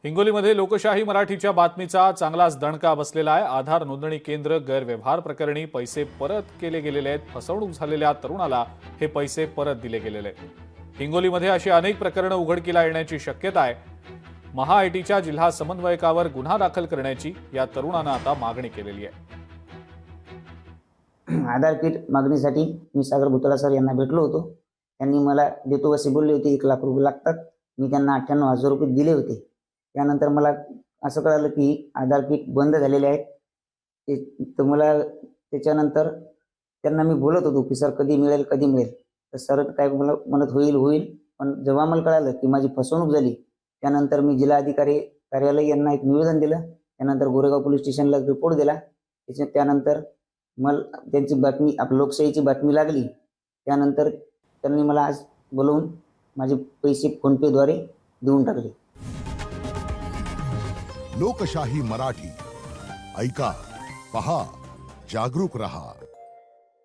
हिंगोलीमध्ये लोकशाही मराठीच्या बातमीचा चांगलाच दणका बसलेला आहे। आधार नोंदणी केंद्र गैरव्यवहार प्रकरणी पैसे परत केले गेलेले आहेत। फसवणूक झालेल्या तरुणाला हे पैसे परत दिले गेलेले आहेत। हिंगोलीमध्ये अशी अनेक प्रकरणं उघडकीला येण्याची शक्यता आहे। महाआयटीच्या जिल्हा समन्वयकावर गुन्हा दाखल करण्याची या तरुणानं आता मागणी केलेली आहे। आधार किट मागणीसाठी मी सागर भुतळा सर यांना भेटलो होतो। त्यांनी मला देतो असे बोलले होते। 1 लाख रुपये लागतात। मी त्यांना 98,000 रुपये दिले होते। त्यानंतर मला असं कळालं की आधार किट बंद झालेले आहेत। तर मला त्याच्यानंतर त्यांना मी बोलत होतो की सर कधी मिळेल तर सर काय मला म्हणत होईल। पण जेव्हा मला कळालं की माझी फसवणूक झाली त्यानंतर मी जिल्हाधिकारी कार्यालय यांना एक निवेदन दिलं। त्यानंतर गोरेगाव पोलीस स्टेशनला रिपोर्ट दिला। त्यानंतर मला त्यांची बातमी लोकशाहीची बातमी लागली। त्यानंतर त्यांनी मला आज बोलवून माझे पैसे फोनपे द्वारे देऊन टाकले। लोकशाही मराठी ऐका, पहा, जागरूक रहा।